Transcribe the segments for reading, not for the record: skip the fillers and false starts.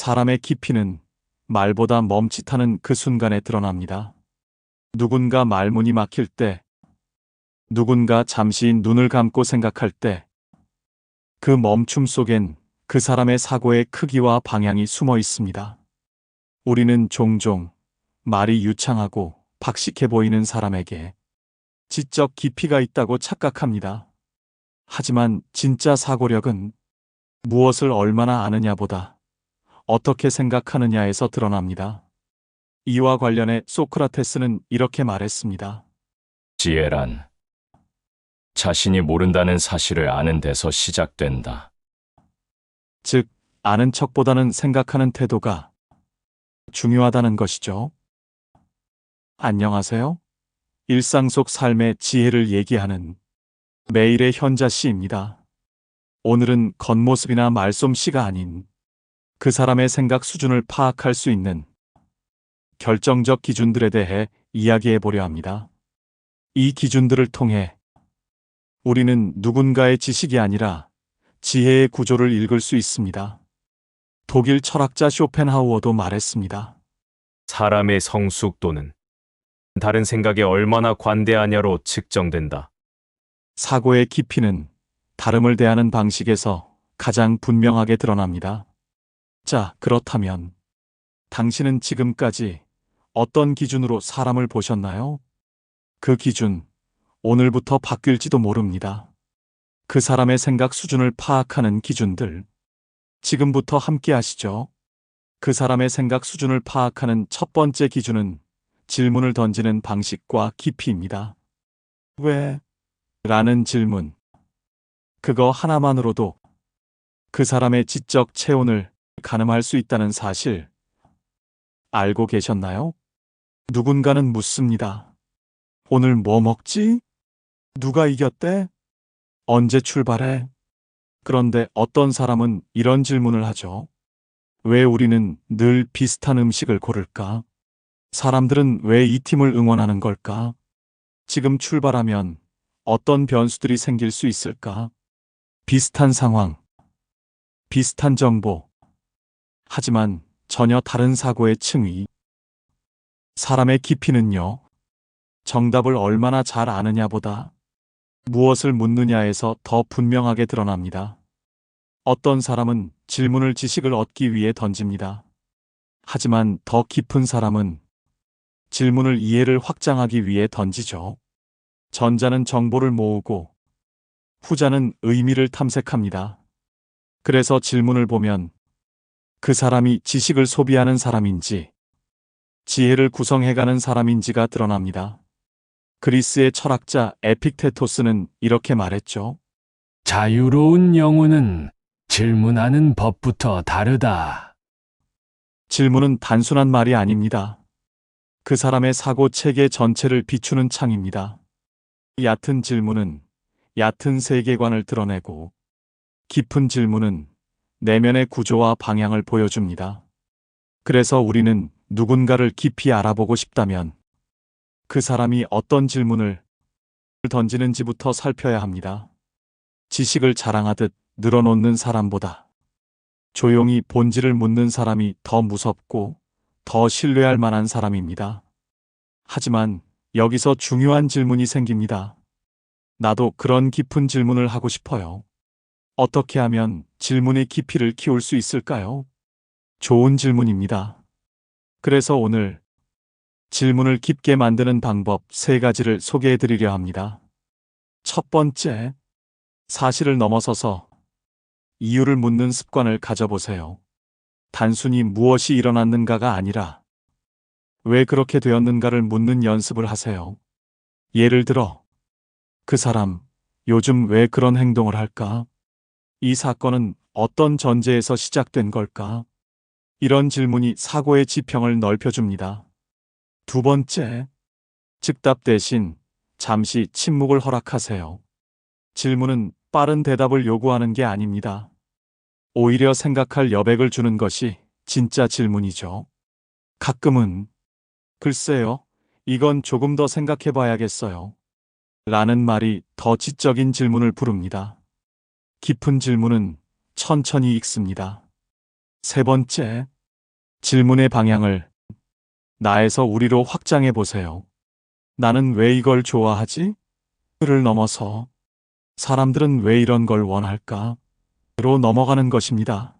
사람의 깊이는 말보다 멈칫하는 그 순간에 드러납니다. 누군가 말문이 막힐 때, 누군가 잠시 눈을 감고 생각할 때, 그 멈춤 속엔 그 사람의 사고의 크기와 방향이 숨어 있습니다. 우리는 종종 말이 유창하고 박식해 보이는 사람에게 지적 깊이가 있다고 착각합니다. 하지만 진짜 사고력은 무엇을 얼마나 아느냐보다 어떻게 생각하느냐에서 드러납니다. 이와 관련해 소크라테스는 이렇게 말했습니다. 지혜란 자신이 모른다는 사실을 아는 데서 시작된다. 즉, 아는 척보다는 생각하는 태도가 중요하다는 것이죠. 안녕하세요. 일상 속 삶의 지혜를 얘기하는 매일의 현자 씨입니다. 오늘은 겉모습이나 말솜씨가 아닌 그 사람의 생각 수준을 파악할 수 있는 결정적 기준들에 대해 이야기해 보려 합니다. 이 기준들을 통해 우리는 누군가의 지식이 아니라 지혜의 구조를 읽을 수 있습니다. 독일 철학자 쇼펜하우어도 말했습니다. 사람의 성숙도는 다른 생각에 얼마나 관대하냐로 측정된다. 사고의 깊이는 다름을 대하는 방식에서 가장 분명하게 드러납니다. 자, 그렇다면 당신은 지금까지 어떤 기준으로 사람을 보셨나요? 그 기준, 오늘부터 바뀔지도 모릅니다. 그 사람의 생각 수준을 파악하는 기준들, 지금부터 함께 하시죠. 그 사람의 생각 수준을 파악하는 첫 번째 기준은 질문을 던지는 방식과 깊이입니다. 왜? 라는 질문. 그거 하나만으로도 그 사람의 지적 체온을 가늠할 수 있다는 사실 알고 계셨나요? 누군가는 묻습니다. 오늘 뭐 먹지? 누가 이겼대? 언제 출발해? 그런데 어떤 사람은 이런 질문을 하죠. 왜 우리는 늘 비슷한 음식을 고를까? 사람들은 왜 이 팀을 응원하는 걸까? 지금 출발하면 어떤 변수들이 생길 수 있을까? 비슷한 상황, 비슷한 정보, 하지만 전혀 다른 사고의 층위. 사람의 깊이는요, 정답을 얼마나 잘 아느냐보다 무엇을 묻느냐에서 더 분명하게 드러납니다. 어떤 사람은 질문을 지식을 얻기 위해 던집니다. 하지만 더 깊은 사람은 질문을 이해를 확장하기 위해 던지죠. 전자는 정보를 모으고 후자는 의미를 탐색합니다. 그래서 질문을 보면 그 사람이 지식을 소비하는 사람인지 지혜를 구성해가는 사람인지가 드러납니다. 그리스의 철학자 에픽테토스는 이렇게 말했죠. 자유로운 영혼은 질문하는 법부터 다르다. 질문은 단순한 말이 아닙니다. 그 사람의 사고 체계 전체를 비추는 창입니다. 얕은 질문은 얕은 세계관을 드러내고 깊은 질문은 내면의 구조와 방향을 보여줍니다. 그래서 우리는 누군가를 깊이 알아보고 싶다면 그 사람이 어떤 질문을 던지는지부터 살펴야 합니다. 지식을 자랑하듯 늘어놓는 사람보다 조용히 본질을 묻는 사람이 더 무섭고 더 신뢰할 만한 사람입니다. 하지만 여기서 중요한 질문이 생깁니다. 나도 그런 깊은 질문을 하고 싶어요. 어떻게 하면 질문의 깊이를 키울 수 있을까요? 좋은 질문입니다. 그래서 오늘 질문을 깊게 만드는 방법 3가지를 소개해 드리려 합니다. 첫 번째, 사실을 넘어서서 이유를 묻는 습관을 가져보세요. 단순히 무엇이 일어났는가가 아니라 왜 그렇게 되었는가를 묻는 연습을 하세요. 예를 들어, 그 사람, 요즘 왜 그런 행동을 할까? 이 사건은 어떤 전제에서 시작된 걸까? 이런 질문이 사고의 지평을 넓혀줍니다. 두 번째, 즉답 대신 잠시 침묵을 허락하세요. 질문은 빠른 대답을 요구하는 게 아닙니다. 오히려 생각할 여백을 주는 것이 진짜 질문이죠. 가끔은 글쎄요, 이건 조금 더 생각해 봐야겠어요. 라는 말이 더 지적인 질문을 부릅니다. 깊은 질문은 천천히 익습니다. 세 번째, 질문의 방향을 나에서 우리로 확장해 보세요. 나는 왜 이걸 좋아하지? 를 넘어서 사람들은 왜 이런 걸 원할까? 로 넘어가는 것입니다.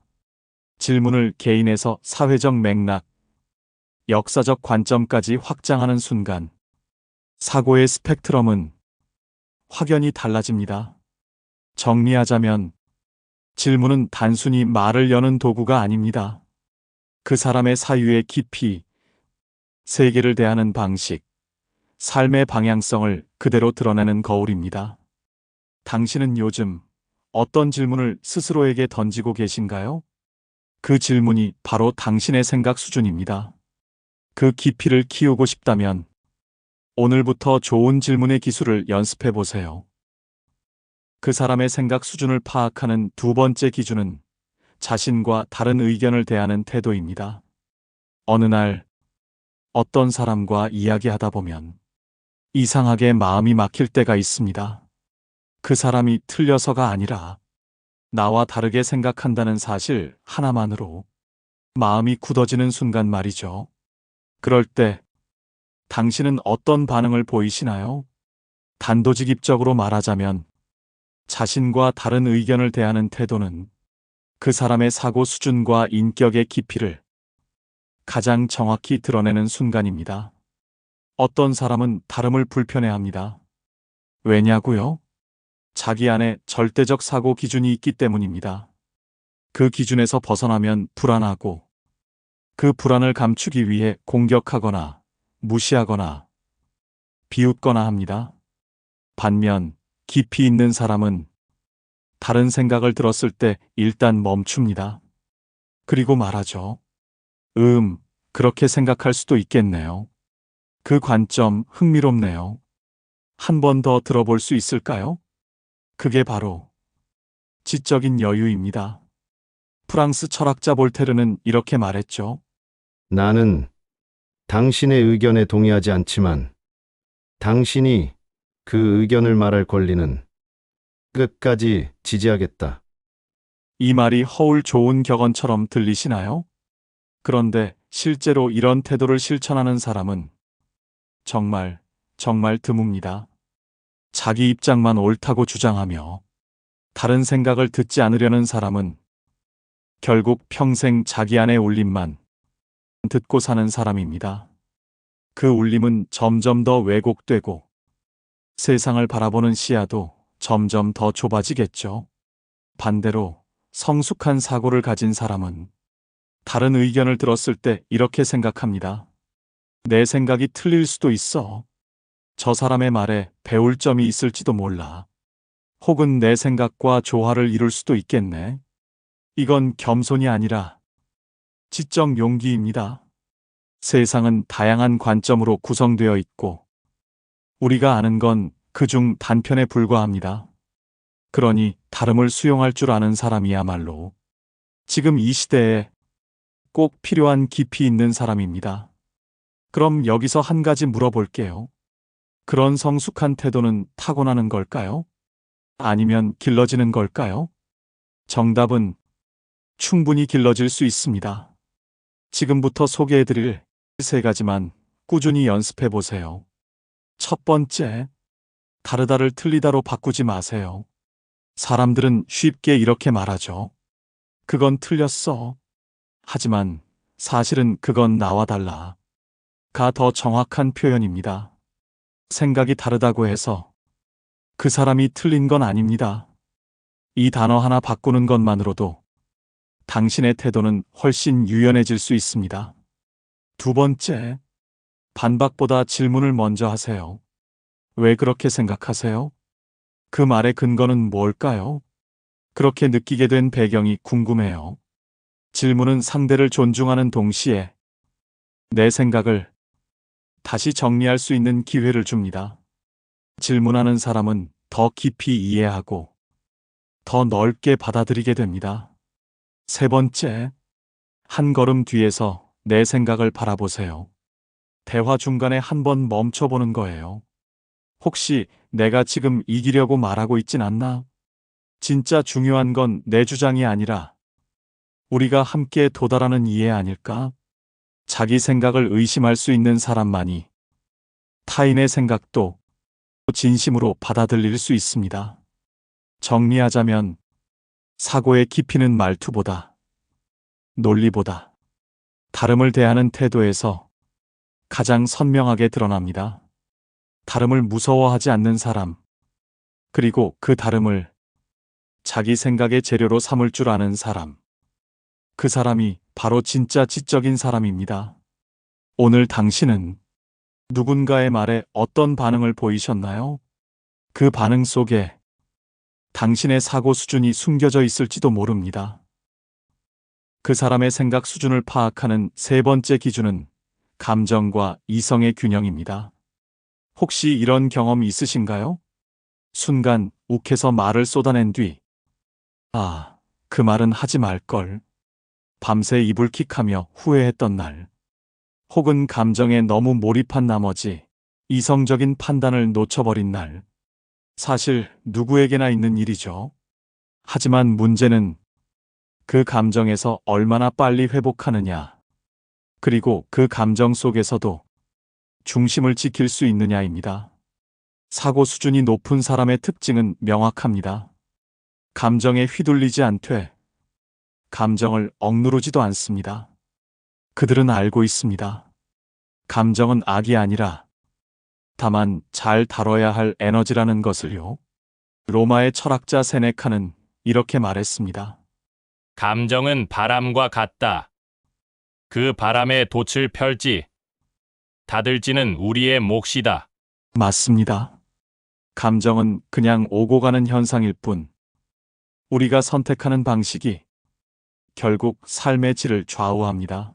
질문을 개인에서 사회적 맥락, 역사적 관점까지 확장하는 순간 사고의 스펙트럼은 확연히 달라집니다. 정리하자면 질문은 단순히 말을 여는 도구가 아닙니다. 그 사람의 사유의 깊이, 세계를 대하는 방식, 삶의 방향성을 그대로 드러내는 거울입니다. 당신은 요즘 어떤 질문을 스스로에게 던지고 계신가요? 그 질문이 바로 당신의 생각 수준입니다. 그 깊이를 키우고 싶다면 오늘부터 좋은 질문의 기술을 연습해 보세요. 그 사람의 생각 수준을 파악하는 두 번째 기준은 자신과 다른 의견을 대하는 태도입니다. 어느 날 어떤 사람과 이야기하다 보면 이상하게 마음이 막힐 때가 있습니다. 그 사람이 틀려서가 아니라 나와 다르게 생각한다는 사실 하나만으로 마음이 굳어지는 순간 말이죠. 그럴 때 당신은 어떤 반응을 보이시나요? 단도직입적으로 말하자면 자신과 다른 의견을 대하는 태도는 그 사람의 사고 수준과 인격의 깊이를 가장 정확히 드러내는 순간입니다. 어떤 사람은 다름을 불편해합니다. 왜냐고요? 자기 안에 절대적 사고 기준이 있기 때문입니다. 그 기준에서 벗어나면 불안하고 그 불안을 감추기 위해 공격하거나 무시하거나 비웃거나 합니다. 반면 깊이 있는 사람은 다른 생각을 들었을 때 일단 멈춥니다. 그리고 말하죠. 그렇게 생각할 수도 있겠네요. 그 관점 흥미롭네요. 한 번 더 들어볼 수 있을까요? 그게 바로 지적인 여유입니다. 프랑스 철학자 볼테르는 이렇게 말했죠. 나는 당신의 의견에 동의하지 않지만 당신이 그 의견을 말할 권리는 끝까지 지지하겠다. 이 말이 허울 좋은 격언처럼 들리시나요? 그런데 실제로 이런 태도를 실천하는 사람은 정말 드뭅니다. 자기 입장만 옳다고 주장하며 다른 생각을 듣지 않으려는 사람은 결국 평생 자기 안의 울림만 듣고 사는 사람입니다. 그 울림은 점점 더 왜곡되고 세상을 바라보는 시야도 점점 더 좁아지겠죠. 반대로 성숙한 사고를 가진 사람은 다른 의견을 들었을 때 이렇게 생각합니다. 내 생각이 틀릴 수도 있어. 저 사람의 말에 배울 점이 있을지도 몰라. 혹은 내 생각과 조화를 이룰 수도 있겠네. 이건 겸손이 아니라 지적 용기입니다. 세상은 다양한 관점으로 구성되어 있고 우리가 아는 건 그중 단편에 불과합니다. 그러니 다름을 수용할 줄 아는 사람이야말로 지금 이 시대에 꼭 필요한 깊이 있는 사람입니다. 그럼 여기서 한 가지 물어볼게요. 그런 성숙한 태도는 타고나는 걸까요? 아니면 길러지는 걸까요? 정답은 충분히 길러질 수 있습니다. 지금부터 소개해드릴 세 가지만 꾸준히 연습해 보세요. 첫 번째, 다르다를 틀리다로 바꾸지 마세요. 사람들은 쉽게 이렇게 말하죠. 그건 틀렸어. 하지만 사실은 그건 나와 달라. 가 더 정확한 표현입니다. 생각이 다르다고 해서 그 사람이 틀린 건 아닙니다. 이 단어 하나 바꾸는 것만으로도 당신의 태도는 훨씬 유연해질 수 있습니다. 두 번째, 반박보다 질문을 먼저 하세요. 왜 그렇게 생각하세요? 그 말의 근거는 뭘까요? 그렇게 느끼게 된 배경이 궁금해요. 질문은 상대를 존중하는 동시에 내 생각을 다시 정리할 수 있는 기회를 줍니다. 질문하는 사람은 더 깊이 이해하고 더 넓게 받아들이게 됩니다. 세 번째, 한 걸음 뒤에서 내 생각을 바라보세요. 대화 중간에 한번 멈춰보는 거예요. 혹시 내가 지금 이기려고 말하고 있진 않나? 진짜 중요한 건 내 주장이 아니라 우리가 함께 도달하는 이해 아닐까? 자기 생각을 의심할 수 있는 사람만이 타인의 생각도 진심으로 받아들일 수 있습니다. 정리하자면 사고의 깊이는 말투보다, 논리보다, 다름을 대하는 태도에서 가장 선명하게 드러납니다. 다름을 무서워하지 않는 사람, 그리고 그 다름을 자기 생각의 재료로 삼을 줄 아는 사람. 그 사람이 바로 진짜 지적인 사람입니다. 오늘 당신은 누군가의 말에 어떤 반응을 보이셨나요? 그 반응 속에 당신의 사고 수준이 숨겨져 있을지도 모릅니다. 그 사람의 생각 수준을 파악하는 세 번째 기준은 감정과 이성의 균형입니다. 혹시 이런 경험 있으신가요? 순간 욱해서 말을 쏟아낸 뒤, 그 말은 하지 말걸. 밤새 이불킥하며 후회했던 날. 혹은 감정에 너무 몰입한 나머지 이성적인 판단을 놓쳐버린 날. 사실 누구에게나 있는 일이죠. 하지만 문제는 그 감정에서 얼마나 빨리 회복하느냐, 그리고 그 감정 속에서도 중심을 지킬 수 있느냐입니다. 사고 수준이 높은 사람의 특징은 명확합니다. 감정에 휘둘리지 않되 감정을 억누르지도 않습니다. 그들은 알고 있습니다. 감정은 악이 아니라 다만 잘 다뤄야 할 에너지라는 것을요. 로마의 철학자 세네카는 이렇게 말했습니다. 감정은 바람과 같다. 그 바람에 돛을 펼지 다들지는 우리의 몫이다. 맞습니다. 감정은 그냥 오고 가는 현상일 뿐, 우리가 선택하는 방식이 결국 삶의 질을 좌우합니다.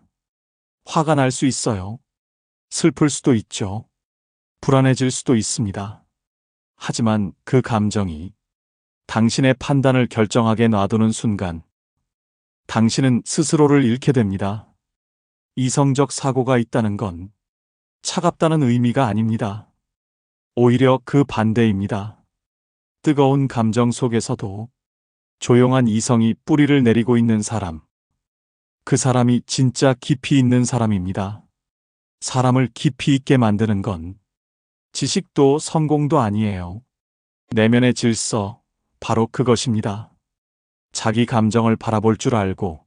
화가 날 수 있어요. 슬플 수도 있죠. 불안해질 수도 있습니다. 하지만 그 감정이 당신의 판단을 결정하게 놔두는 순간, 당신은 스스로를 잃게 됩니다. 이성적 사고가 있다는 건 차갑다는 의미가 아닙니다. 오히려 그 반대입니다. 뜨거운 감정 속에서도 조용한 이성이 뿌리를 내리고 있는 사람. 그 사람이 진짜 깊이 있는 사람입니다. 사람을 깊이 있게 만드는 건 지식도 성공도 아니에요. 내면의 질서, 바로 그것입니다. 자기 감정을 바라볼 줄 알고,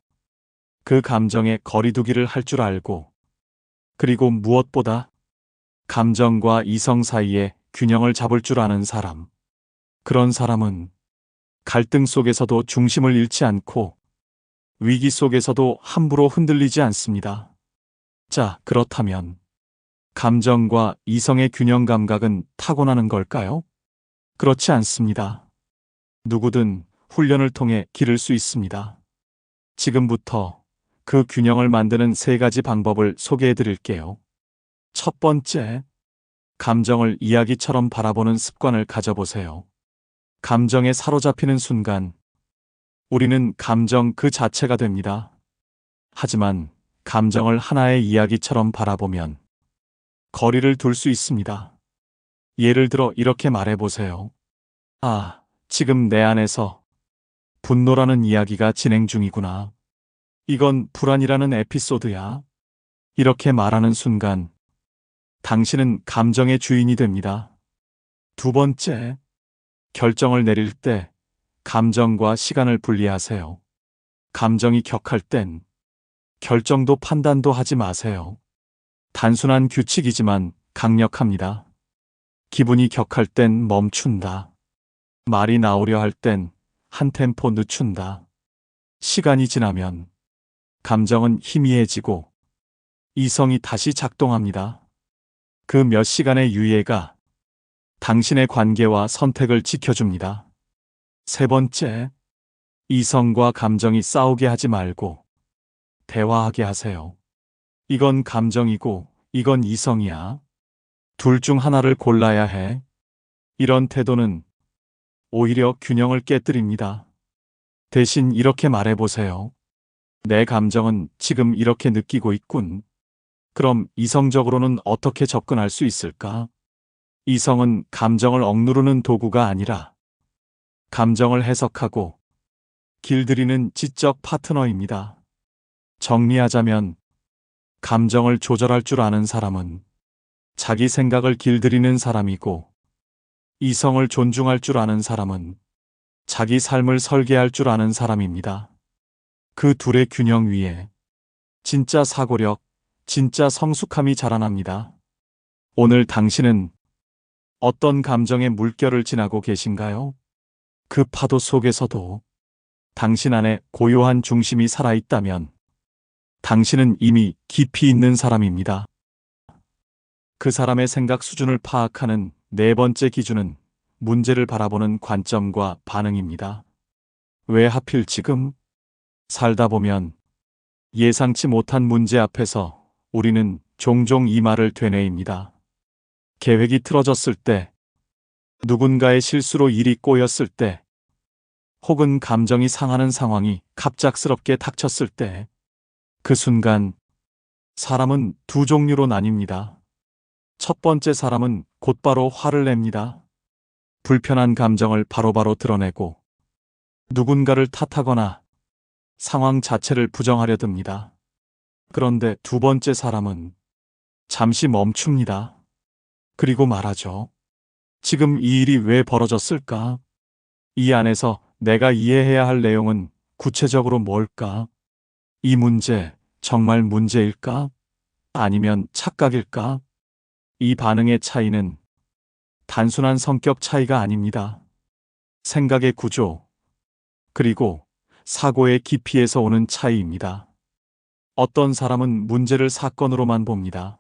그 감정에 거리두기를 할 줄 알고, 그리고 무엇보다 감정과 이성 사이에 균형을 잡을 줄 아는 사람. 그런 사람은 갈등 속에서도 중심을 잃지 않고 위기 속에서도 함부로 흔들리지 않습니다. 자, 그렇다면 감정과 이성의 균형 감각은 타고나는 걸까요? 그렇지 않습니다. 누구든 훈련을 통해 기를 수 있습니다. 지금부터 그 균형을 만드는 세 가지 방법을 소개해 드릴게요. 첫 번째, 감정을 이야기처럼 바라보는 습관을 가져보세요. 감정에 사로잡히는 순간 우리는 감정 그 자체가 됩니다. 하지만 감정을 하나의 이야기처럼 바라보면 거리를 둘 수 있습니다. 예를 들어 이렇게 말해보세요. 지금 내 안에서 분노라는 이야기가 진행 중이구나. 이건 불안이라는 에피소드야. 이렇게 말하는 순간 당신은 감정의 주인이 됩니다. 두 번째, 결정을 내릴 때 감정과 시간을 분리하세요. 감정이 격할 땐 결정도 판단도 하지 마세요. 단순한 규칙이지만 강력합니다. 기분이 격할 땐 멈춘다. 말이 나오려 할 땐 한 템포 늦춘다. 시간이 지나면 감정은 희미해지고 이성이 다시 작동합니다. 그 몇 시간의 유예가 당신의 관계와 선택을 지켜줍니다. 세 번째, 이성과 감정이 싸우게 하지 말고 대화하게 하세요. 이건 감정이고 이건 이성이야. 둘 중 하나를 골라야 해. 이런 태도는 오히려 균형을 깨뜨립니다. 대신 이렇게 말해보세요. 내 감정은 지금 이렇게 느끼고 있군. 그럼 이성적으로는 어떻게 접근할 수 있을까? 이성은 감정을 억누르는 도구가 아니라 감정을 해석하고 길들이는 지적 파트너입니다. 정리하자면 감정을 조절할 줄 아는 사람은 자기 생각을 길들이는 사람이고, 이성을 존중할 줄 아는 사람은 자기 삶을 설계할 줄 아는 사람입니다. 그 둘의 균형 위에 진짜 사고력, 진짜 성숙함이 자라납니다. 오늘 당신은 어떤 감정의 물결을 지나고 계신가요? 그 파도 속에서도 당신 안에 고요한 중심이 살아있다면 당신은 이미 깊이 있는 사람입니다. 그 사람의 생각 수준을 파악하는 네 번째 기준은 문제를 바라보는 관점과 반응입니다. 왜 하필 지금? 살다 보면 예상치 못한 문제 앞에서 우리는 종종 이 말을 되뇌입니다. 계획이 틀어졌을 때, 누군가의 실수로 일이 꼬였을 때, 혹은 감정이 상하는 상황이 갑작스럽게 닥쳤을 때, 그 순간 사람은 두 종류로 나뉩니다. 첫 번째 사람은 곧바로 화를 냅니다. 불편한 감정을 바로바로 드러내고 누군가를 탓하거나 상황 자체를 부정하려 듭니다. 그런데 두 번째 사람은 잠시 멈춥니다. 그리고 말하죠. 지금 이 일이 왜 벌어졌을까? 이 안에서 내가 이해해야 할 내용은 구체적으로 뭘까? 이 문제 정말 문제일까? 아니면 착각일까? 이 반응의 차이는 단순한 성격 차이가 아닙니다. 생각의 구조, 그리고 사고의 깊이에서 오는 차이입니다. 어떤 사람은 문제를 사건으로만 봅니다.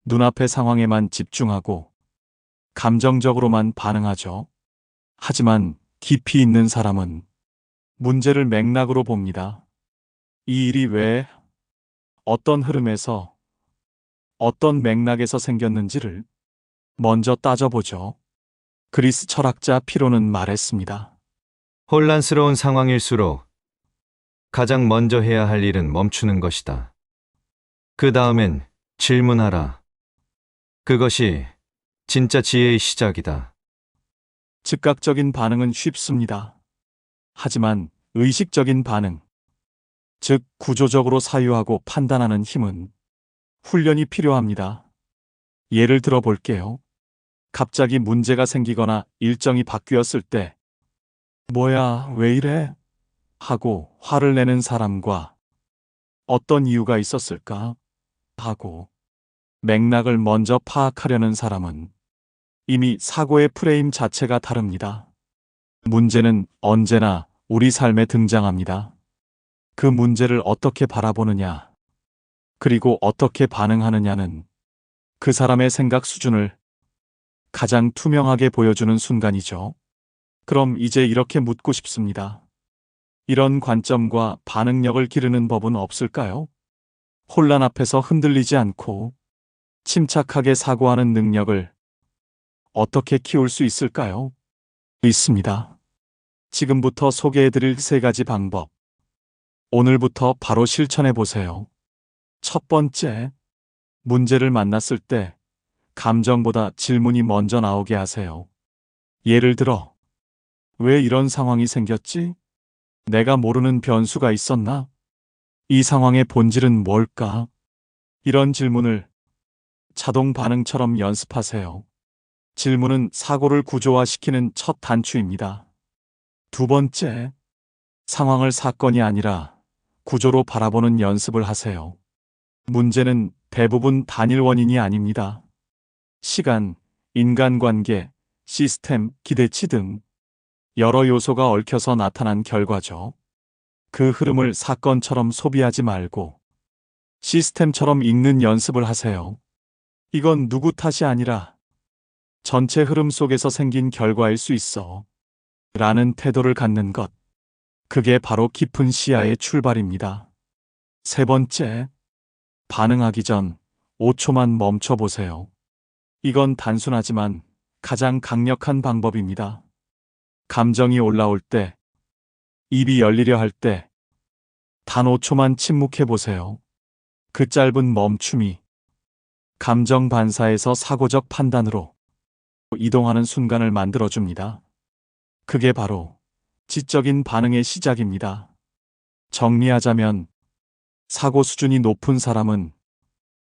눈앞의 상황에만 집중하고 감정적으로만 반응하죠. 하지만 깊이 있는 사람은 문제를 맥락으로 봅니다. 이 일이 왜, 어떤 흐름에서, 어떤 맥락에서 생겼는지를 먼저 따져보죠. 그리스 철학자 피로는 말했습니다. 혼란스러운 상황일수록 가장 먼저 해야 할 일은 멈추는 것이다. 그 다음엔 질문하라. 그것이 진짜 지혜의 시작이다. 즉각적인 반응은 쉽습니다. 하지만 의식적인 반응, 즉 구조적으로 사유하고 판단하는 힘은 훈련이 필요합니다. 예를 들어 볼게요. 갑자기 문제가 생기거나 일정이 바뀌었을 때 뭐야, 왜 이래? 하고 화를 내는 사람과 어떤 이유가 있었을까? 하고 맥락을 먼저 파악하려는 사람은 이미 사고의 프레임 자체가 다릅니다. 문제는 언제나 우리 삶에 등장합니다. 그 문제를 어떻게 바라보느냐, 그리고 어떻게 반응하느냐는 그 사람의 생각 수준을 가장 투명하게 보여주는 순간이죠. 그럼 이제 이렇게 묻고 싶습니다. 이런 관점과 반응력을 기르는 법은 없을까요? 혼란 앞에서 흔들리지 않고 침착하게 사고하는 능력을 어떻게 키울 수 있을까요? 있습니다. 지금부터 소개해드릴 세 가지 방법. 오늘부터 바로 실천해 보세요. 첫 번째, 문제를 만났을 때 감정보다 질문이 먼저 나오게 하세요. 예를 들어, 왜 이런 상황이 생겼지? 내가 모르는 변수가 있었나? 이 상황의 본질은 뭘까? 이런 질문을 자동 반응처럼 연습하세요. 질문은 사고를 구조화시키는 첫 단추입니다. 두 번째, 상황을 사건이 아니라 구조로 바라보는 연습을 하세요. 문제는 대부분 단일 원인이 아닙니다. 시간, 인간관계, 시스템, 기대치 등 여러 요소가 얽혀서 나타난 결과죠. 그 흐름을 사건처럼 소비하지 말고 시스템처럼 읽는 연습을 하세요. 이건 누구 탓이 아니라 전체 흐름 속에서 생긴 결과일 수 있어. 라는 태도를 갖는 것. 그게 바로 깊은 시야의 출발입니다. 세 번째, 반응하기 전 5초만 멈춰 보세요. 이건 단순하지만 가장 강력한 방법입니다. 감정이 올라올 때, 입이 열리려 할 때, 단 5초만 침묵해 보세요. 그 짧은 멈춤이 감정 반사에서 사고적 판단으로 이동하는 순간을 만들어줍니다. 그게 바로 지적인 반응의 시작입니다. 정리하자면 사고 수준이 높은 사람은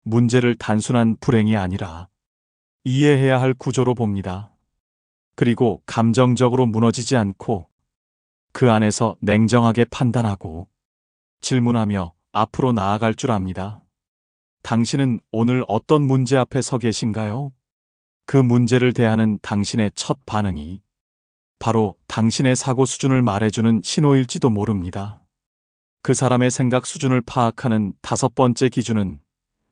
문제를 단순한 불행이 아니라 이해해야 할 구조로 봅니다. 그리고 감정적으로 무너지지 않고 그 안에서 냉정하게 판단하고 질문하며 앞으로 나아갈 줄 압니다. 당신은 오늘 어떤 문제 앞에 서 계신가요? 그 문제를 대하는 당신의 첫 반응이 바로 당신의 사고 수준을 말해주는 신호일지도 모릅니다. 그 사람의 생각 수준을 파악하는 다섯 번째 기준은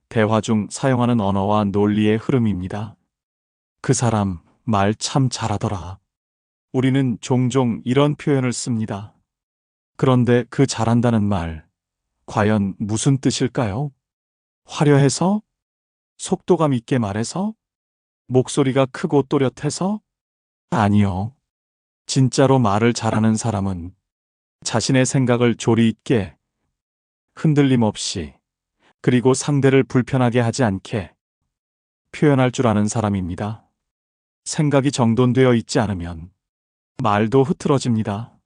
대화 중 사용하는 언어와 논리의 흐름입니다. 그 사람 말 참 잘하더라. 우리는 종종 이런 표현을 씁니다. 그런데 그 잘한다는 말, 과연 무슨 뜻일까요? 화려해서? 속도감 있게 말해서? 목소리가 크고 또렷해서? 아니요. 진짜로 말을 잘하는 사람은 자신의 생각을 조리 있게, 흔들림 없이, 그리고 상대를 불편하게 하지 않게 표현할 줄 아는 사람입니다. 생각이 정돈되어 있지 않으면 말도 흐트러집니다.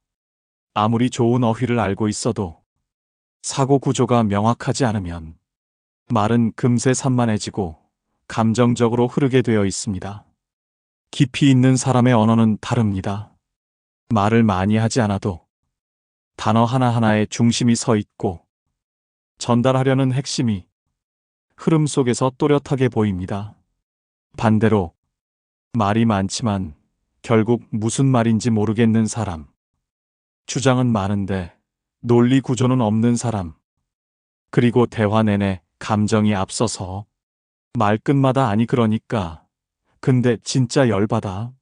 아무리 좋은 어휘를 알고 있어도 사고 구조가 명확하지 않으면 말은 금세 산만해지고 감정적으로 흐르게 되어 있습니다. 깊이 있는 사람의 언어는 다릅니다. 말을 많이 하지 않아도 단어 하나하나에 중심이 서 있고 전달하려는 핵심이 흐름 속에서 또렷하게 보입니다. 반대로 말이 많지만 결국 무슨 말인지 모르겠는 사람, 주장은 많은데 논리 구조는 없는 사람, 그리고 대화 내내 감정이 앞서서 말끝마다 아니 그러니까, 근데 진짜 열받아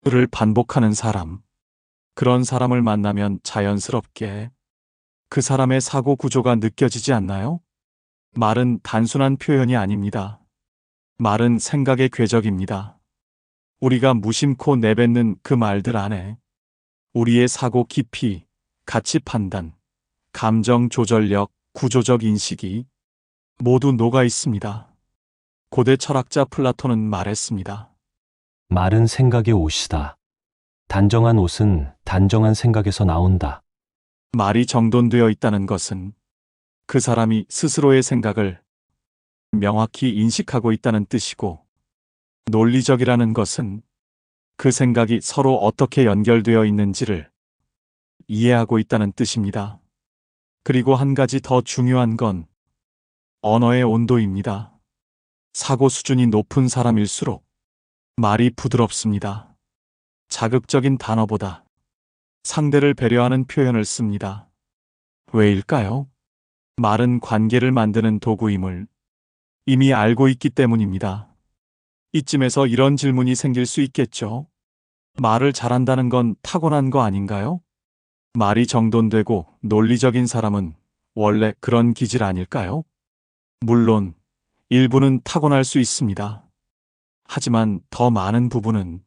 를 반복하는 사람, 그런 사람을 만나면 자연스럽게 그 사람의 사고 구조가 느껴지지 않나요? 말은 단순한 표현이 아닙니다. 말은 생각의 궤적입니다. 우리가 무심코 내뱉는 그 말들 안에 우리의 사고 깊이, 가치 판단, 감정 조절력, 구조적 인식이 모두 녹아 있습니다. 고대 철학자 플라톤은 말했습니다. 말은 생각의 옷이다. 단정한 옷은 단정한 생각에서 나온다. 말이 정돈되어 있다는 것은 그 사람이 스스로의 생각을 명확히 인식하고 있다는 뜻이고, 논리적이라는 것은 그 생각이 서로 어떻게 연결되어 있는지를 이해하고 있다는 뜻입니다. 그리고 한 가지 더 중요한 건 언어의 온도입니다. 사고 수준이 높은 사람일수록 말이 부드럽습니다. 자극적인 단어보다 상대를 배려하는 표현을 씁니다. 왜일까요? 말은 관계를 만드는 도구임을 이미 알고 있기 때문입니다. 이쯤에서 이런 질문이 생길 수 있겠죠. 말을 잘한다는 건 타고난 거 아닌가요? 말이 정돈되고 논리적인 사람은 원래 그런 기질 아닐까요? 물론 일부는 타고날 수 있습니다. 하지만 더 많은 부분은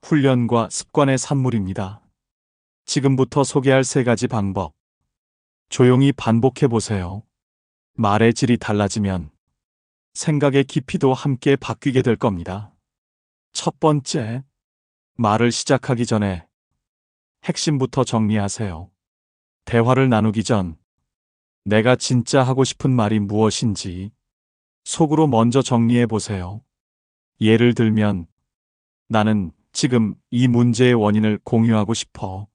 훈련과 습관의 산물입니다. 지금부터 소개할 세 가지 방법. 조용히 반복해 보세요. 말의 질이 달라지면 생각의 깊이도 함께 바뀌게 될 겁니다. 첫 번째, 말을 시작하기 전에 핵심부터 정리하세요. 대화를 나누기 전 내가 진짜 하고 싶은 말이 무엇인지 속으로 먼저 정리해 보세요. 예를 들면, 나는 지금 이 문제의 원인을 공유하고 싶어.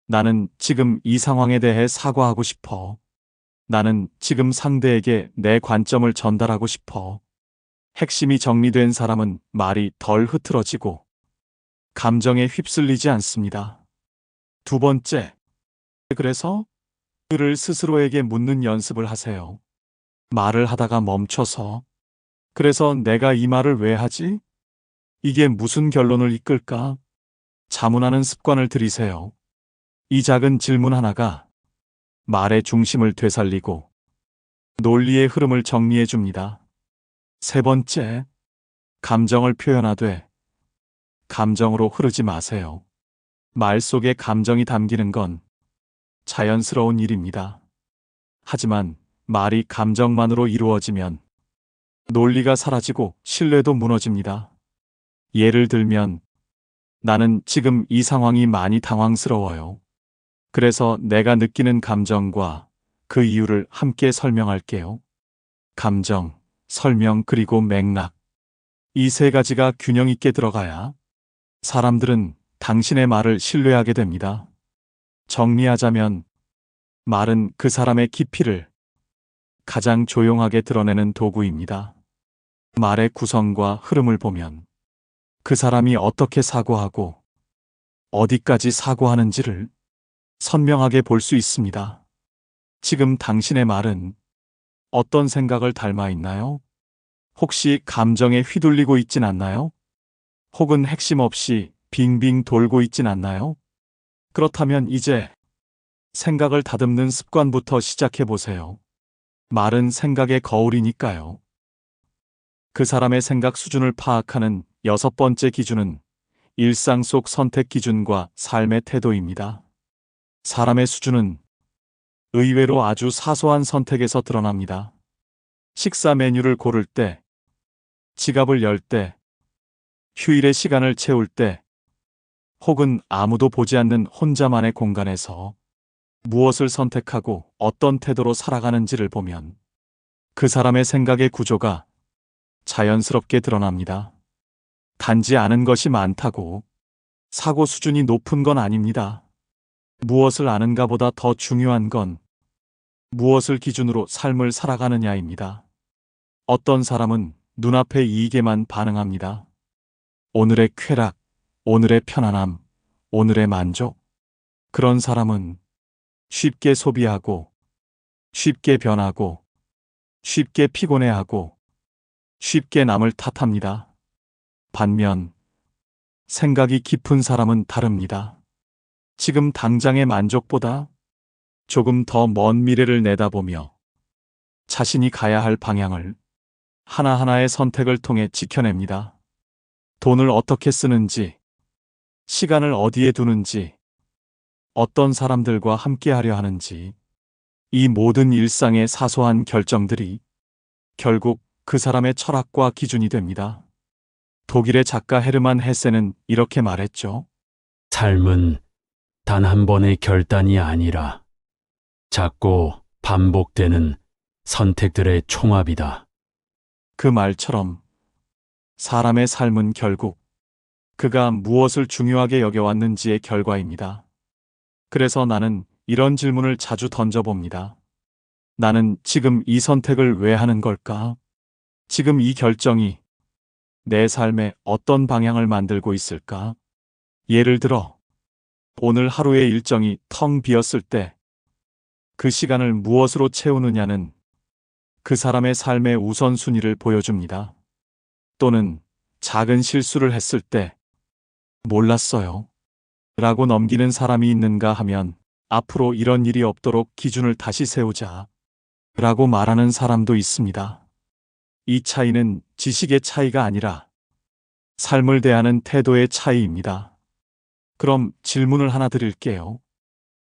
나는 지금 이 상황에 대해 사과하고 싶어. 나는 지금 상대에게 내 관점을 전달하고 싶어. 핵심이 정리된 사람은 말이 덜 흐트러지고 감정에 휩쓸리지 않습니다. 두 번째, 그래서 그를 스스로에게 묻는 연습을 하세요. 말을 하다가 멈춰서, 그래서 내가 이 말을 왜 하지? 이게 무슨 결론을 이끌까? 자문하는 습관을 들이세요. 이 작은 질문 하나가 말의 중심을 되살리고 논리의 흐름을 정리해 줍니다. 세 번째, 감정을 표현하되 감정으로 흐르지 마세요. 말 속에 감정이 담기는 건 자연스러운 일입니다. 하지만 말이 감정만으로 이루어지면 논리가 사라지고 신뢰도 무너집니다. 예를 들면, 나는 지금 이 상황이 많이 당황스러워요. 그래서 내가 느끼는 감정과 그 이유를 함께 설명할게요. 감정, 설명 그리고 맥락. 이 세 가지가 균형 있게 들어가야 사람들은 당신의 말을 신뢰하게 됩니다. 정리하자면 말은 그 사람의 깊이를 가장 조용하게 드러내는 도구입니다. 말의 구성과 흐름을 보면 그 사람이 어떻게 사고하고 어디까지 사고하는지를 선명하게 볼 수 있습니다. 지금 당신의 말은 어떤 생각을 닮아 있나요? 혹시 감정에 휘둘리고 있진 않나요? 혹은 핵심 없이 빙빙 돌고 있진 않나요? 그렇다면 이제 생각을 다듬는 습관부터 시작해 보세요. 말은 생각의 거울이니까요. 그 사람의 생각 수준을 파악하는 6번째 기준은 일상 속 선택 기준과 삶의 태도입니다. 사람의 수준은 의외로 아주 사소한 선택에서 드러납니다. 식사 메뉴를 고를 때, 지갑을 열 때, 휴일의 시간을 채울 때, 혹은 아무도 보지 않는 혼자만의 공간에서 무엇을 선택하고 어떤 태도로 살아가는지를 보면 그 사람의 생각의 구조가 자연스럽게 드러납니다. 단지 아는 것이 많다고 사고 수준이 높은 건 아닙니다. 무엇을 아는가보다 더 중요한 건 무엇을 기준으로 삶을 살아가느냐입니다. 어떤 사람은 눈앞의 이익에만 반응합니다. 오늘의 쾌락, 오늘의 편안함, 오늘의 만족. 그런 사람은 쉽게 소비하고, 쉽게 변하고, 쉽게 피곤해하고, 쉽게 남을 탓합니다. 반면 생각이 깊은 사람은 다릅니다. 지금 당장의 만족보다 조금 더 먼 미래를 내다보며 자신이 가야 할 방향을 하나하나의 선택을 통해 지켜냅니다. 돈을 어떻게 쓰는지, 시간을 어디에 두는지, 어떤 사람들과 함께 하려 하는지, 이 모든 일상의 사소한 결정들이 결국 그 사람의 철학과 기준이 됩니다. 독일의 작가 헤르만 헤세는 이렇게 말했죠. 삶은 단 한 번의 결단이 아니라 작고 반복되는 선택들의 총합이다. 그 말처럼 사람의 삶은 결국 그가 무엇을 중요하게 여겨왔는지의 결과입니다. 그래서 나는 이런 질문을 자주 던져봅니다. 나는 지금 이 선택을 왜 하는 걸까? 지금 이 결정이 내 삶에 어떤 방향을 만들고 있을까? 예를 들어, 오늘 하루의 일정이 텅 비었을 때 그 시간을 무엇으로 채우느냐는 그 사람의 삶의 우선순위를 보여줍니다. 또는 작은 실수를 했을 때 몰랐어요 라고 넘기는 사람이 있는가 하면 앞으로 이런 일이 없도록 기준을 다시 세우자 라고 말하는 사람도 있습니다. 이 차이는 지식의 차이가 아니라 삶을 대하는 태도의 차이입니다. 그럼 질문을 하나 드릴게요.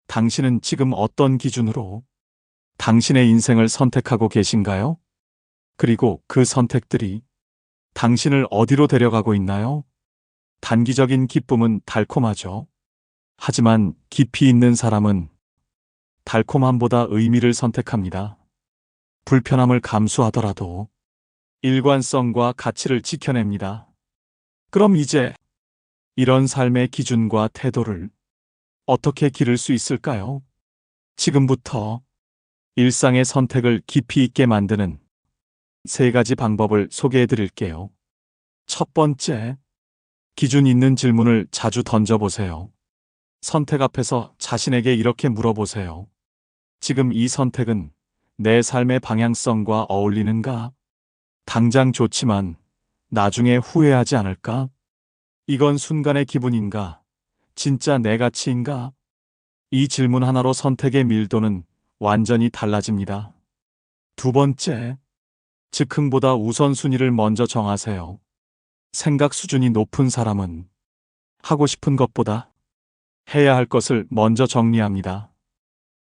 당신은 지금 어떤 기준으로 당신의 인생을 선택하고 계신가요? 그리고 그 선택들이 당신을 어디로 데려가고 있나요? 단기적인 기쁨은 달콤하죠. 하지만 깊이 있는 사람은 달콤함보다 의미를 선택합니다. 불편함을 감수하더라도 일관성과 가치를 지켜냅니다. 그럼 이제 이런 삶의 기준과 태도를 어떻게 기를 수 있을까요? 지금부터 일상의 선택을 깊이 있게 만드는 3가지 방법을 소개해 드릴게요. 첫 번째, 기준 있는 질문을 자주 던져보세요. 선택 앞에서 자신에게 이렇게 물어보세요. 지금 이 선택은 내 삶의 방향성과 어울리는가? 당장 좋지만 나중에 후회하지 않을까? 이건 순간의 기분인가? 진짜 내 가치인가? 이 질문 하나로 선택의 밀도는 완전히 달라집니다. 두 번째, 즉흥보다 우선순위를 먼저 정하세요. 생각 수준이 높은 사람은 하고 싶은 것보다 해야 할 것을 먼저 정리합니다.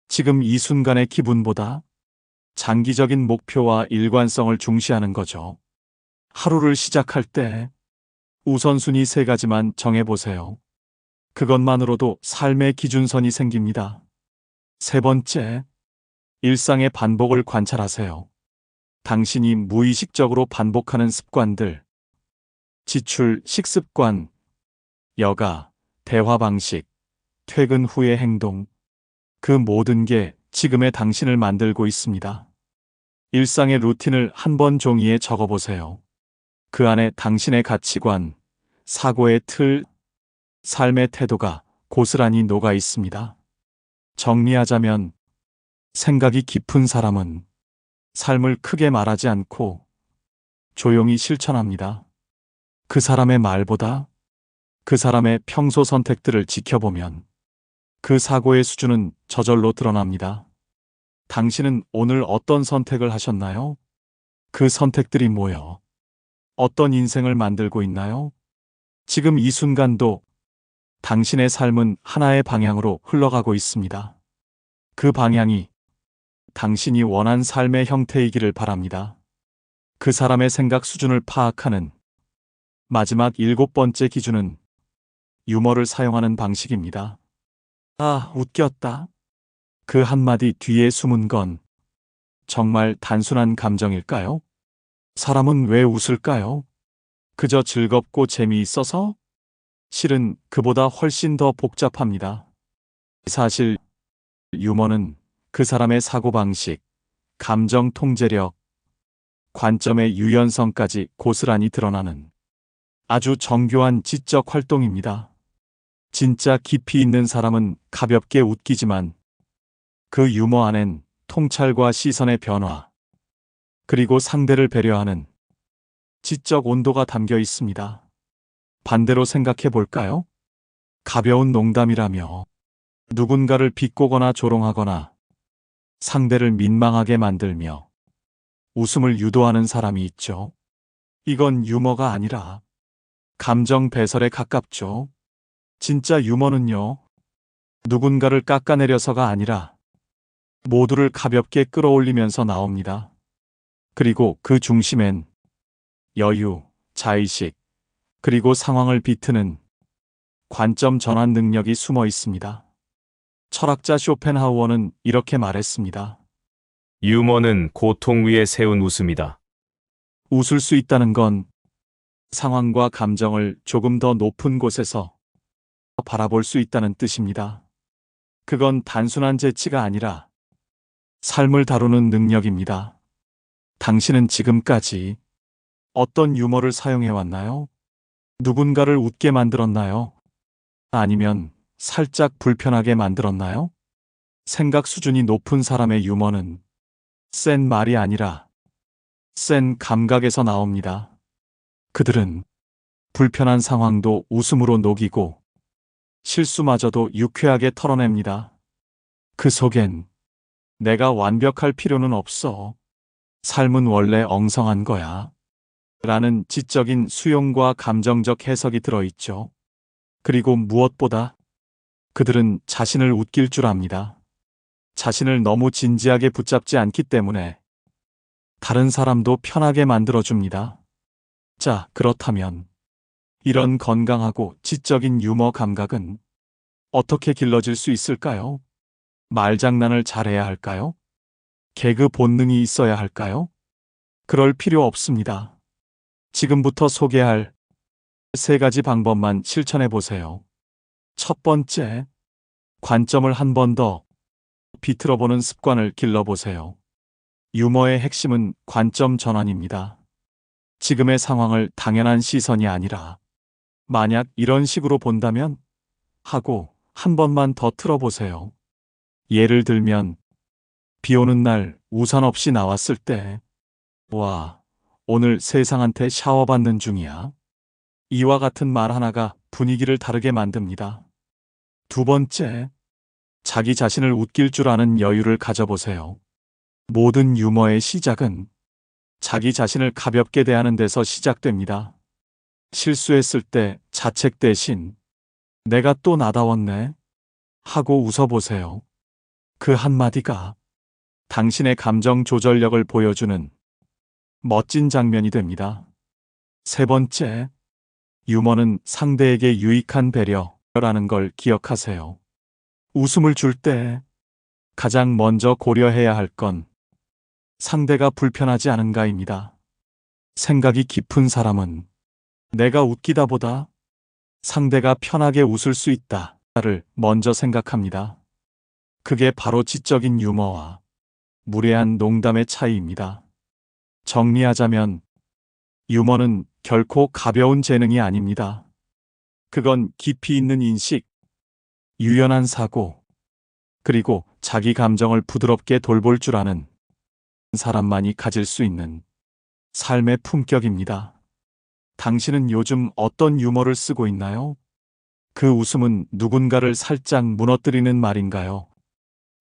지금 이 순간의 기분보다 장기적인 목표와 일관성을 중시하는 거죠. 하루를 시작할 때 우선순위 3가지만 정해보세요. 그것만으로도 삶의 기준선이 생깁니다. 세 번째, 일상의 반복을 관찰하세요. 당신이 무의식적으로 반복하는 습관들, 지출, 식습관, 여가, 대화 방식, 퇴근 후의 행동, 그 모든 게 지금의 당신을 만들고 있습니다. 일상의 루틴을 한 번 종이에 적어보세요. 그 안에 당신의 가치관, 사고의 틀, 삶의 태도가 고스란히 녹아 있습니다. 정리하자면 생각이 깊은 사람은 삶을 크게 말하지 않고 조용히 실천합니다. 그 사람의 말보다 그 사람의 평소 선택들을 지켜보면 그 사고의 수준은 저절로 드러납니다. 당신은 오늘 어떤 선택을 하셨나요? 그 선택들이 뭐여? 어떤 인생을 만들고 있나요? 지금 이 순간도 당신의 삶은 하나의 방향으로 흘러가고 있습니다. 그 방향이 당신이 원한 삶의 형태이기를 바랍니다. 그 사람의 생각 수준을 파악하는 마지막 7번째 기준은 유머를 사용하는 방식입니다. 아, 웃겼다. 그 한마디 뒤에 숨은 건 정말 단순한 감정일까요? 사람은 왜 웃을까요? 그저 즐겁고 재미있어서? 실은 그보다 훨씬 더 복잡합니다. 사실 유머는 그 사람의 사고방식, 감정 통제력, 관점의 유연성까지 고스란히 드러나는 아주 정교한 지적 활동입니다. 진짜 깊이 있는 사람은 가볍게 웃기지만 그 유머 안엔 통찰과 시선의 변화, 그리고 상대를 배려하는 지적 온도가 담겨 있습니다. 반대로 생각해 볼까요? 가벼운 농담이라며 누군가를 비꼬거나 조롱하거나 상대를 민망하게 만들며 웃음을 유도하는 사람이 있죠. 이건 유머가 아니라 감정 배설에 가깝죠. 진짜 유머는요, 누군가를 깎아내려서가 아니라 모두를 가볍게 끌어올리면서 나옵니다. 그리고 그 중심엔 여유, 자의식, 그리고 상황을 비트는 관점 전환 능력이 숨어 있습니다. 철학자 쇼펜하우어는 이렇게 말했습니다. 유머는 고통 위에 세운 웃음이다. 웃을 수 있다는 건 상황과 감정을 조금 더 높은 곳에서 바라볼 수 있다는 뜻입니다. 그건 단순한 재치가 아니라 삶을 다루는 능력입니다. 당신은 지금까지 어떤 유머를 사용해 왔나요? 누군가를 웃게 만들었나요? 아니면 살짝 불편하게 만들었나요? 생각 수준이 높은 사람의 유머는 센 말이 아니라 센 감각에서 나옵니다. 그들은 불편한 상황도 웃음으로 녹이고 실수마저도 유쾌하게 털어냅니다. 그 속엔 내가 완벽할 필요는 없어. 삶은 원래 엉성한 거야. 라는 지적인 수용과 감정적 해석이 들어있죠. 그리고 무엇보다 그들은 자신을 웃길 줄 압니다. 자신을 너무 진지하게 붙잡지 않기 때문에 다른 사람도 편하게 만들어줍니다. 자, 그렇다면 이런 건강하고 지적인 유머 감각은 어떻게 길러질 수 있을까요? 말장난을 잘해야 할까요? 개그 본능이 있어야 할까요? 그럴 필요 없습니다. 지금부터 소개할 3가지 방법만 실천해 보세요. 첫 번째, 관점을 한 번 더 비틀어 보는 습관을 길러보세요. 유머의 핵심은 관점 전환입니다. 지금의 상황을 당연한 시선이 아니라 만약 이런 식으로 본다면 하고 한 번만 더 틀어보세요. 예를 들면 비 오는 날 우산 없이 나왔을 때 와, 오늘 세상한테 샤워받는 중이야. 이와 같은 말 하나가 분위기를 다르게 만듭니다. 두 번째, 자기 자신을 웃길 줄 아는 여유를 가져보세요. 모든 유머의 시작은 자기 자신을 가볍게 대하는 데서 시작됩니다. 실수했을 때 자책 대신 내가 또 나다웠네 하고 웃어보세요. 그 한마디가 당신의 감정 조절력을 보여주는 멋진 장면이 됩니다. 세 번째, 유머는 상대에게 유익한 배려라는 걸 기억하세요. 웃음을 줄 때 가장 먼저 고려해야 할 건 상대가 불편하지 않은가입니다. 생각이 깊은 사람은 내가 웃기다 보다 상대가 편하게 웃을 수 있다를 먼저 생각합니다. 그게 바로 지적인 유머와 무례한 농담의 차이입니다. 정리하자면 유머는 결코 가벼운 재능이 아닙니다. 그건 깊이 있는 인식, 유연한 사고, 그리고 자기 감정을 부드럽게 돌볼 줄 아는 사람만이 가질 수 있는 삶의 품격입니다. 당신은 요즘 어떤 유머를 쓰고 있나요? 그 웃음은 누군가를 살짝 무너뜨리는 말인가요?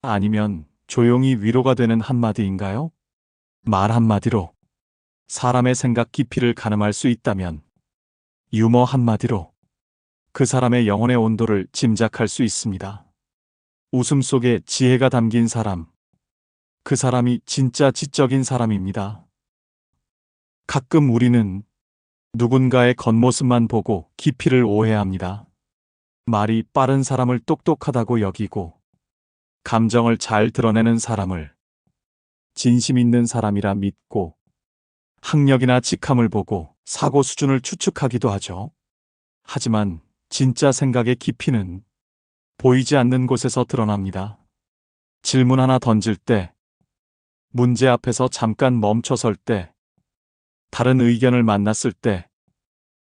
아니면 조용히 위로가 되는 한마디인가요? 말 한마디로 사람의 생각 깊이를 가늠할 수 있다면 유머 한마디로 그 사람의 영혼의 온도를 짐작할 수 있습니다. 웃음 속에 지혜가 담긴 사람, 그 사람이 진짜 지적인 사람입니다. 가끔 우리는 누군가의 겉모습만 보고 깊이를 오해합니다. 말이 빠른 사람을 똑똑하다고 여기고 감정을 잘 드러내는 사람을 진심 있는 사람이라 믿고 학력이나 직함을 보고 사고 수준을 추측하기도 하죠. 하지만 진짜 생각의 깊이는 보이지 않는 곳에서 드러납니다. 질문 하나 던질 때, 문제 앞에서 잠깐 멈춰설 때, 다른 의견을 만났을 때,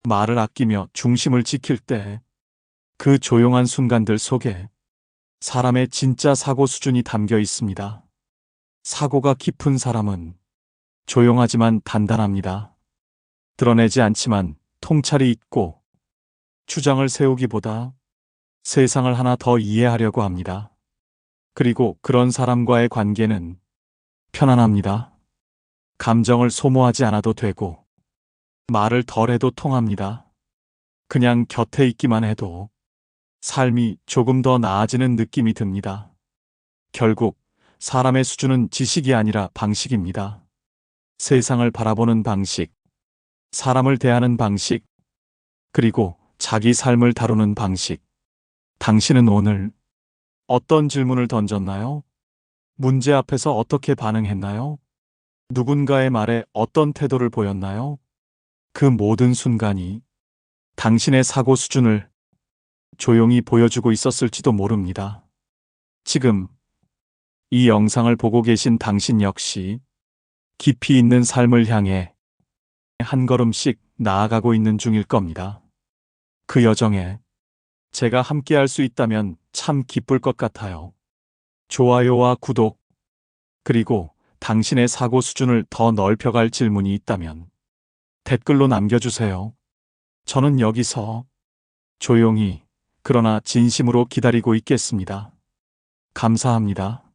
말을 아끼며 중심을 지킬 때, 그 조용한 순간들 속에 사람의 진짜 사고 수준이 담겨 있습니다. 사고가 깊은 사람은 조용하지만 단단합니다. 드러내지 않지만 통찰이 있고 주장을 세우기보다 세상을 하나 더 이해하려고 합니다. 그리고 그런 사람과의 관계는 편안합니다. 감정을 소모하지 않아도 되고 말을 덜 해도 통합니다. 그냥 곁에 있기만 해도 삶이 조금 더 나아지는 느낌이 듭니다. 결국 사람의 수준은 지식이 아니라 방식입니다. 세상을 바라보는 방식, 사람을 대하는 방식, 그리고 자기 삶을 다루는 방식. 당신은 오늘 어떤 질문을 던졌나요? 문제 앞에서 어떻게 반응했나요? 누군가의 말에 어떤 태도를 보였나요? 그 모든 순간이 당신의 사고 수준을 조용히 보여주고 있었을지도 모릅니다. 지금 이 영상을 보고 계신 당신 역시 깊이 있는 삶을 향해 한 걸음씩 나아가고 있는 중일 겁니다. 그 여정에 제가 함께할 수 있다면 참 기쁠 것 같아요. 좋아요와 구독, 그리고 당신의 사고 수준을 더 넓혀갈 질문이 있다면 댓글로 남겨주세요. 저는 여기서 조용히 그러나 진심으로 기다리고 있겠습니다. 감사합니다.